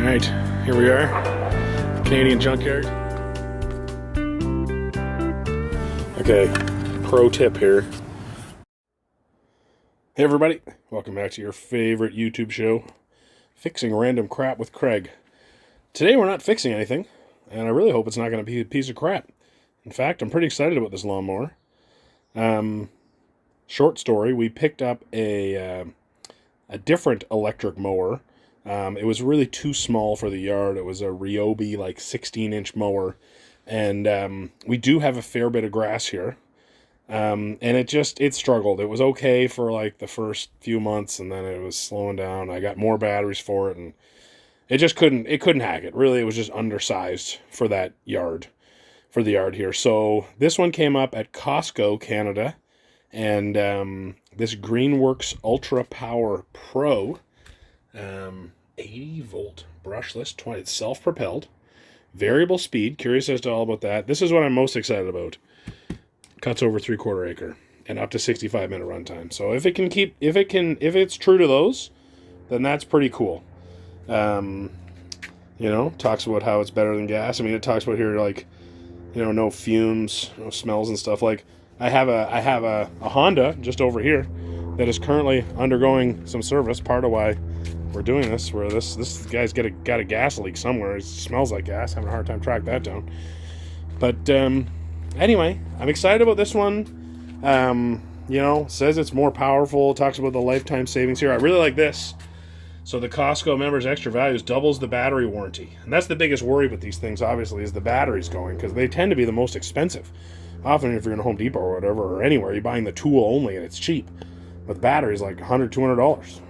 Alright, here we are, Canadian junkyard. Okay, pro tip here. Hey everybody, welcome back to your favorite YouTube show, Fixing Random Crap with Craig. Today we're not fixing anything, and I really hope it's not going to be a piece of crap. In fact, I'm pretty excited about this lawnmower. Short story, we picked up a different electric mower. It was really too small for the yard. It was a Ryobi, like 16-inch mower. And we do have a fair bit of grass here. And it struggled. It was okay for like the first few months, and then it was slowing down. I got more batteries for it, and it just couldn't hack it. Really, it was just undersized for that yard, for the yard here. So this one came up at Costco Canada, and this Greenworks Ultra Power Pro, 80 volt brushless, it's self-propelled, variable speed. Curious as to all about that. This is what I'm most excited about. Cuts over 3/4 acre and up to 65-minute runtime. So if it's true to those, then that's pretty cool. Talks about how it's better than gas. I mean, it talks about here like, no fumes, no smells and stuff. Like I have a Honda just over here that is currently undergoing some service. Part of why we're doing this, where this guy's got a gas leak somewhere. It smells like gas. Having a hard time tracking that down. But anyway, I'm excited about this one. Says it's more powerful. Talks about the lifetime savings here. I really like this. So the Costco members extra values doubles the battery warranty. And that's the biggest worry with these things, obviously, is the batteries going, because they tend to be the most expensive. Often if you're in a Home Depot or whatever, or anywhere, you're buying the tool only and it's cheap. But batteries like $100, $200.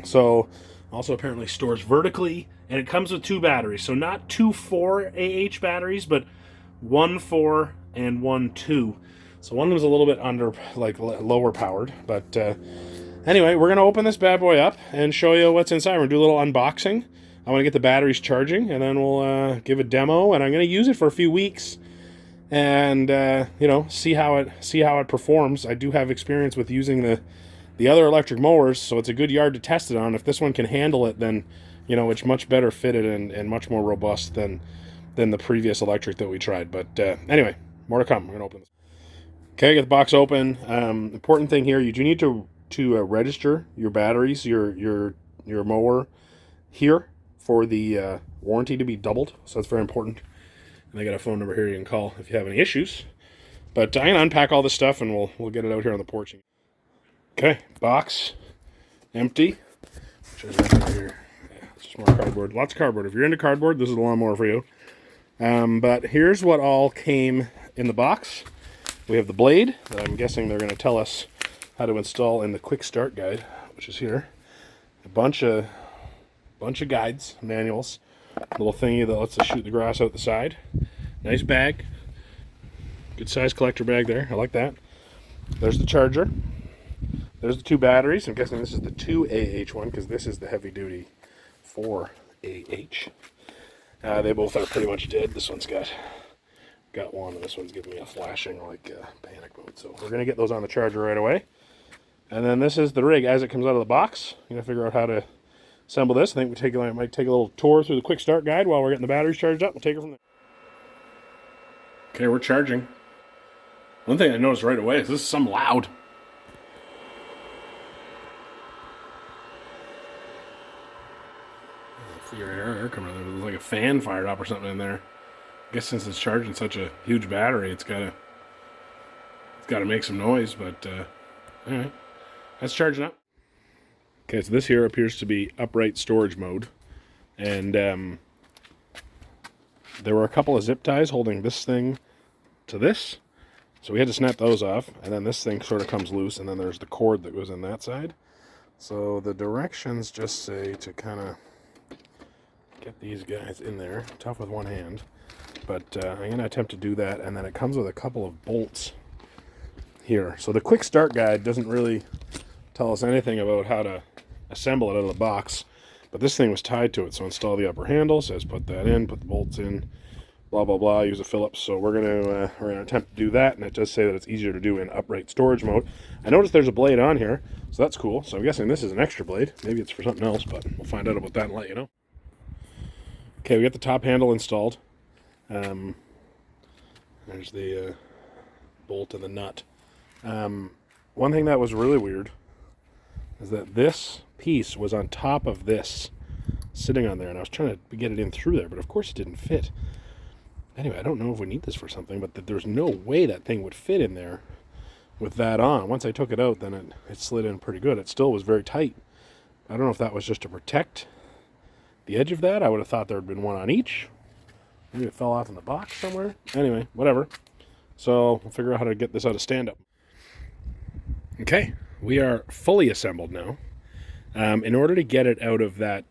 So also apparently stores vertically, and it comes with 2 batteries. So not 2 4AH batteries, but 1 4 and 1 2. So one of them's a little bit lower powered. But anyway, we're going to open this bad boy up and show you what's inside. We're going to do a little unboxing. I want to get the batteries charging, and then we'll give a demo, and I'm going to use it for a few weeks and see how it performs. I do have experience with using the other electric mowers, so it's a good yard to test it on. If this one can handle it, then it's much better fitted and much more robust than the previous electric that we tried. But anyway, more to come. We're gonna open this. Okay, get the box open. Important thing here: you do need to register your batteries, your mower here for the warranty to be doubled. So that's very important. And I got a phone number here you can call if you have any issues. But I'm gonna unpack all this stuff, and we'll get it out here on the porch. Okay, box empty. Here. Yeah, it's just more cardboard. Lots of cardboard. If you're into cardboard, this is the lawnmower for you. But here's what all came in the box. We have the blade that I'm guessing they're going to tell us how to install in the quick start guide, which is here. A bunch of guides, manuals. A little thingy that lets us shoot the grass out the side. Nice bag. Good size collector bag there. I like that. There's the charger. There's the 2 batteries. I'm guessing this is the 2AH one, because this is the heavy duty 4AH. They both are pretty much dead. This one's got one, and this one's giving me a flashing panic mode. So we're gonna get those on the charger right away. And then this is the rig as it comes out of the box. I'm gonna figure out how to assemble this. I think we might take a little tour through the quick start guide while we're getting the batteries charged up. We'll take it from there. Okay, we're charging. One thing I noticed right away is this is something loud. Your air coming out. There's like a fan fired up or something in there. I guess since it's charging such a huge battery, it's got to make some noise. But all right, that's charging up. Okay, so this here appears to be upright storage mode, and there were a couple of zip ties holding this thing to this, so we had to snap those off, and then this thing sort of comes loose, and then there's the cord that goes in that side. So the directions just say to kind of get these guys in there. Tough with one hand, but I'm going to attempt to do that. And then it comes with a couple of bolts here. So the quick start guide doesn't really tell us anything about how to assemble it out of the box, but this thing was tied to it. So install the upper handle, says put that in, put the bolts in, blah blah blah, use a Phillips. So we're gonna attempt to do that, and it does say that it's easier to do in upright storage mode. I noticed there's a blade on here, so that's cool. So I'm guessing this is an extra blade. Maybe it's for something else, but we'll find out about that and let you know. Okay, we got the top handle installed. There's the bolt and the nut. One thing that was really weird is that this piece was on top of this, sitting on there, and I was trying to get it in through there, but of course it didn't fit. Anyway, I don't know if we need this for something, but there's no way that thing would fit in there with that on. Once I took it out, then it slid in pretty good. It still was very tight. I don't know if that was just to protect the edge of that. I would have thought there had been one on each. Maybe it fell off in the box somewhere. Anyway, whatever. So we'll figure out how to get this out of stand-up. Okay, we are fully assembled now. In order to get it out of that,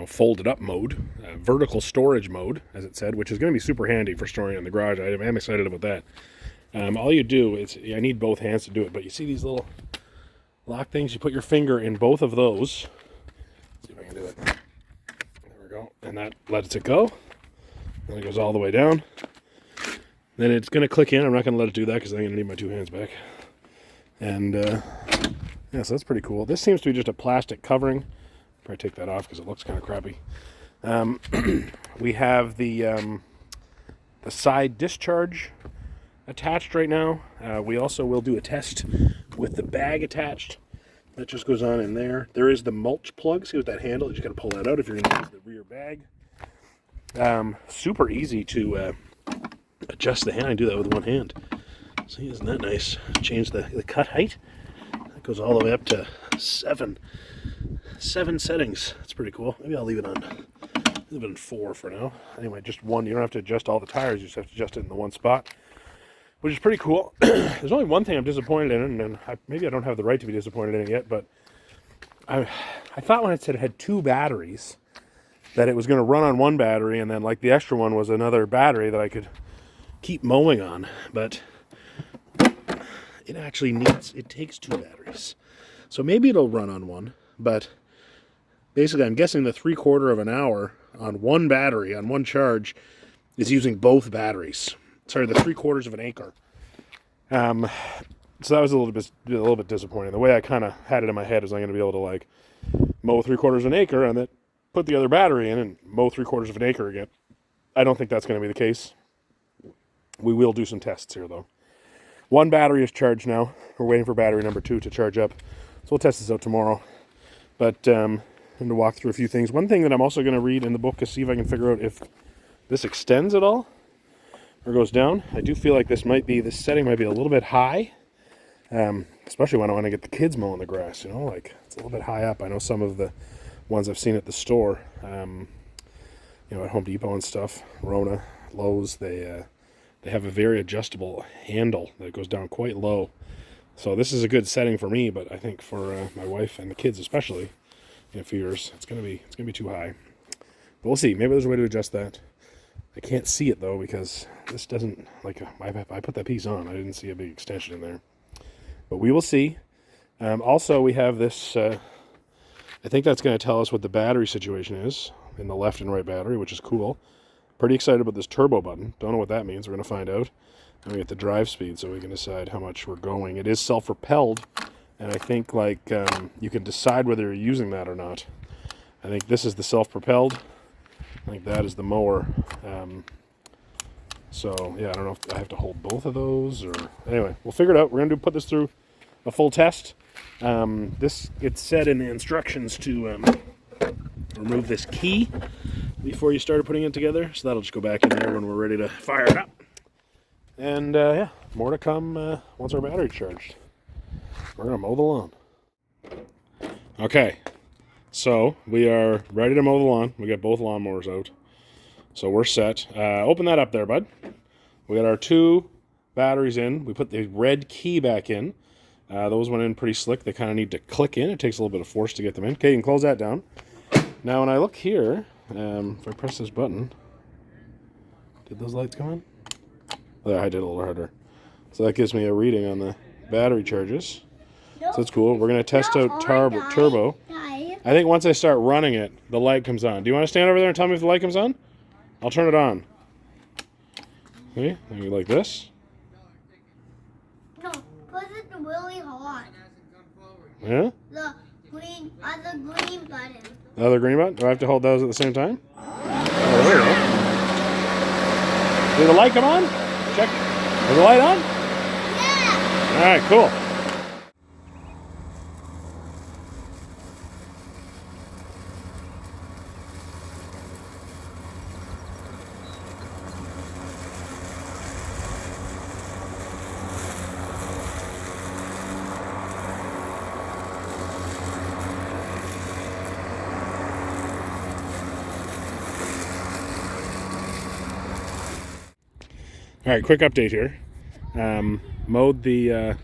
folded up mode, vertical storage mode, as it said, which is going to be super handy for storing in the garage. I am excited about that. All you do is, I need both hands to do it, but you see these little lock things? You put your finger in both of those. Let's see if I can do it. There we go. And that lets it go. And it goes all the way down. Then it's going to click in. I'm not going to let it do that because I'm going to need my two hands back. And, yeah, so that's pretty cool. This seems to be just a plastic covering. Probably take that off because it looks kind of crappy. We have the side discharge attached right now. We also will do a test with the bag attached. That just goes on in there. There is the mulch plug. See with that handle? You just got to pull that out if you're going to use the rear bag. Super easy to adjust the hand. I do that with one hand. See, isn't that nice? Change the cut height. That goes all the way up to seven settings. That's pretty cool. Maybe I'll leave it on 4 for now. Anyway, just one. You don't have to adjust all the tires. You just have to adjust it in the one spot, which is pretty cool. There's only one thing I'm disappointed in, and maybe I don't have the right to be disappointed in it yet, but I thought when it said it had 2 batteries that it was going to run on one battery, and then like the extra one was another battery that I could keep mowing on, but it takes 2 batteries. So maybe it'll run on one, but basically I'm guessing the 3/4 of an hour on one battery, on one charge, is using both batteries. Sorry, the 3/4 of an acre. So that was a little bit disappointing. The way I kind of had it in my head is I'm going to be able to like mow 3/4 of an acre and then put the other battery in and mow 3/4 of an acre again. I don't think that's going to be the case. We will do some tests here though. One battery is charged now. We're waiting for battery number 2 to charge up. So we'll test this out tomorrow. But I'm going to walk through a few things. One thing that I'm also going to read in the book is see if I can figure out if this extends at all or goes down. I do feel like this setting might be a little bit high, especially when I want to get the kids mowing the grass, like it's a little bit high up. I know some of the ones I've seen at the store, at Home Depot and stuff, Rona, Lowe's, they have a very adjustable handle that goes down quite low. So this is a good setting for me, but I think for my wife and the kids especially, in a few years, it's gonna be too high. But we'll see. Maybe there's a way to adjust that. I can't see it though because this doesn't I put that piece on. I didn't see a big extension in there, but we will see. Also, we have this. I think that's going to tell us what the battery situation is in the left and right battery, which is cool. Pretty excited about this turbo button. Don't know what that means. We're going to find out. And we get the drive speed so we can decide how much we're going. It is self-propelled, and I think you can decide whether you're using that or not. I think this is the self-propelled. I think that is the mower. So yeah, I don't know if I have to hold both of those or anyway, we'll figure it out. We're going to put this through a full test. It said in the instructions to remove this key before you started putting it together, so that'll just go back in there when we're ready to fire it up. And yeah, more to come once our battery's charged. We're gonna mow the lawn. Okay, so we are ready to mow the lawn. We got both lawnmowers out, so we're set. Open that up there, bud. We got our 2 batteries in. We put the red key back in. Those went in pretty slick. They kind of need to click in. It takes a little bit of force to get them in. Okay, you can close that down. Now when I look here, if I press this button, did those lights come on? Oh, I did a little harder. So that gives me a reading on the battery charges. So that's cool. We're going to test out turbo. I think once I start running it, the light comes on. Do you want to stand over there and tell me if the light comes on? I'll turn it on. Okay, maybe like this. No, put it really hard. Yeah? The green button. The other green button? Do I have to hold those at the same time? Oh, there we go. Did the light come on? Check. Is the light on? Yeah. All right, cool. All right, quick update here. Mowed the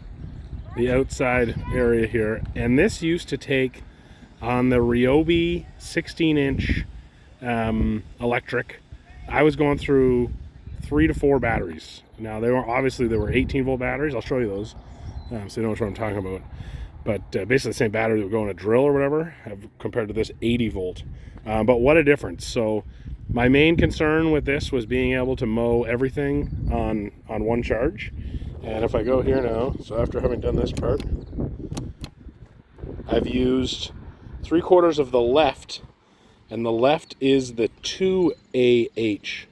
outside area here, and this used to take on the Ryobi 16-inch electric. I was going through 3 to 4 batteries. Now they were 18-volt batteries. I'll show you those, so you know what I'm talking about. But basically the same battery that would go in a drill or whatever, compared to this 80-volt. But what a difference! So my main concern with this was being able to mow everything on one charge. And if I go here now, so after having done this part, I've used 3/4 of the left, and the left is the 2AH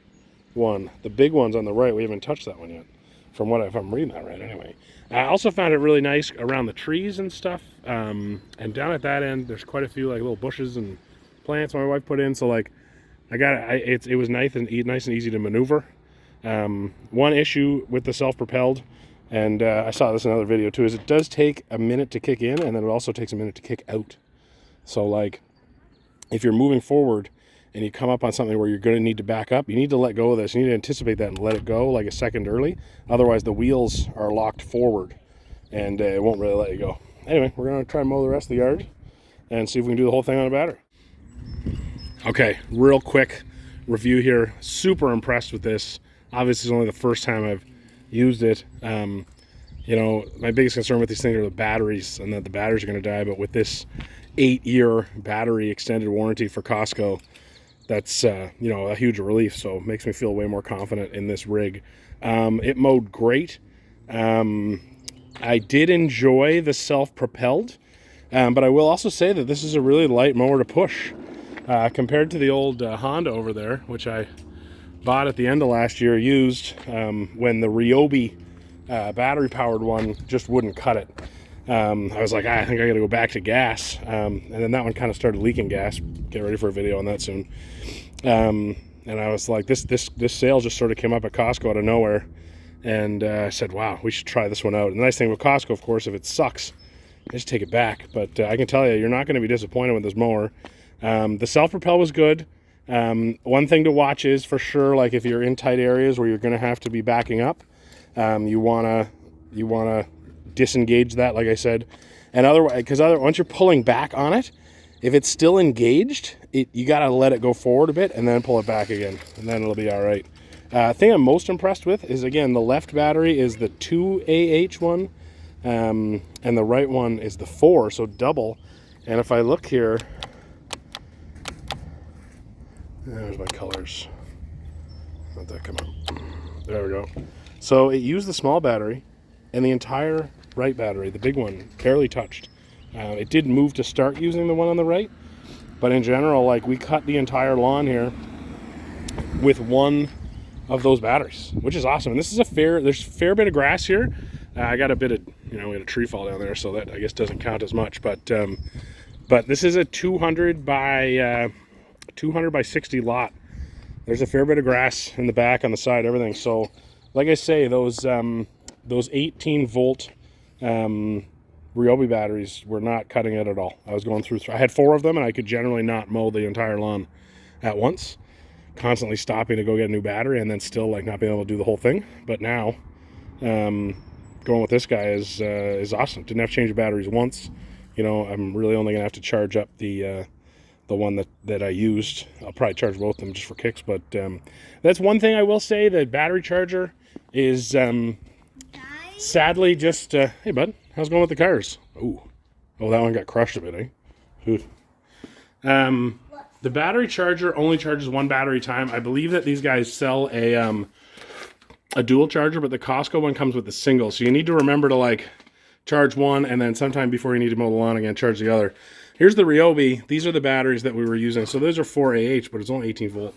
one. The big one's on the right. We haven't touched that one yet, if I'm reading that right anyway. I also found it really nice around the trees and stuff. And down at that end, there's quite a few like little bushes and plants my wife put in. So like, it was nice and easy to maneuver. One issue with the self-propelled, and I saw this in another video too, is it does take a minute to kick in, and then it also takes a minute to kick out. So like, if you're moving forward and you come up on something where you're going to need to back up, you need to let go of this. You need to anticipate that and let it go like a second early. Otherwise, the wheels are locked forward, and it won't really let you go. Anyway, we're going to try and mow the rest of the yard and see if we can do the whole thing on a battery. Okay, real quick review here. Super impressed with this. Obviously, it's only the first time I've used it. You know, my biggest concern with these things are the batteries, and that the batteries are going to die. But with this 8-year battery extended warranty for Costco, that's you know, a huge relief. So it makes me feel way more confident in this rig. It mowed great. I did enjoy the self-propelled, but I will also say that this is a really light mower to push. Compared to the old Honda over there, which I bought at the end of last year used, when the Ryobi battery powered one just wouldn't cut it. I was like, I think I gotta go back to gas, and then that one kind of started leaking gas. Get ready for a video on that soon. And I was like, this sale just sort of came up at Costco out of nowhere, and I said, wow, we should try this one out. And the nice thing with Costco, of course, if it sucks, just take it back. But I can tell you, you're not going to be disappointed with this mower. The self-propel was good. One thing to watch is for sure, like if you're in tight areas where you're going to have to be backing up, you wanna disengage that, like I said, and otherwise, because once you're pulling back on it, if it's still engaged, you gotta let it go forward a bit and then pull it back again, and then it'll be all right. Thing I'm most impressed with is, again, the left battery is the 2AH one, and the right one is the 4, so double. And if I look here, there's my colors. Let that come out. There we go. So it used the small battery, and the entire right battery, the big one, barely touched. It did move to start using the one on the right, but in general, like, we cut the entire lawn here with one of those batteries, which is awesome. And this is there's a fair bit of grass here. I got a bit of, we had a tree fall down there, so that I guess doesn't count as much. But this is a 200 by 60 lot. There's a fair bit of grass in the back, on the side, everything. So, like I say, those 18-volt Ryobi batteries were not cutting it at all. I was going through. I had 4 of them, and I could generally not mow the entire lawn at once. Constantly stopping to go get a new battery, and then still like not being able to do the whole thing. But now, going with this guy is awesome. Didn't have to change the batteries once. I'm really only gonna have to charge up the one that I used. I'll probably charge both of them just for kicks. But that's one thing I will say. The battery charger is sadly just. Hey, bud, how's it going with the cars? Oh, that one got crushed a bit, eh? Dude. The battery charger only charges one battery time. I believe that these guys sell a dual charger, but the Costco one comes with a single. So you need to remember to like charge one, and then sometime before you need to mow the lawn again, charge the other. Here's the Ryobi. These are the batteries that we were using. So those are 4AH, but it's only 18 volt.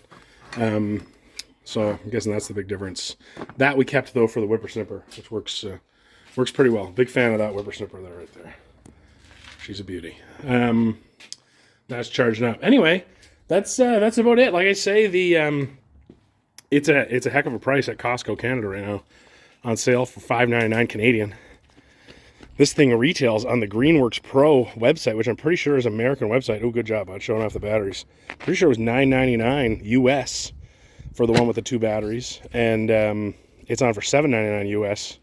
So I'm guessing that's the big difference. That we kept though for the whippersnipper, which works pretty well. Big fan of that whippersnipper there, right there. She's a beauty. That's charging up. Anyway, that's about it. Like I say, it's a heck of a price at Costco Canada right now, on sale for $5.99 Canadian. This thing retails on the Greenworks Pro website, which I'm pretty sure is an American website. Oh, good job on showing off the batteries. Pretty sure it was $9.99 US for the one with the 2 batteries, and it's on for $7.99 US.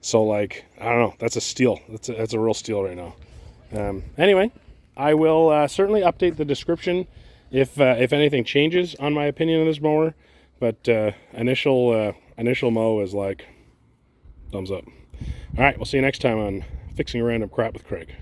So, like, I don't know. That's a steal. That's a real steal right now. Anyway, I will certainly update the description if anything changes on my opinion of this mower. But initial mow is like thumbs up. All right, we'll see you next time on Fixing Random Crap with Craig.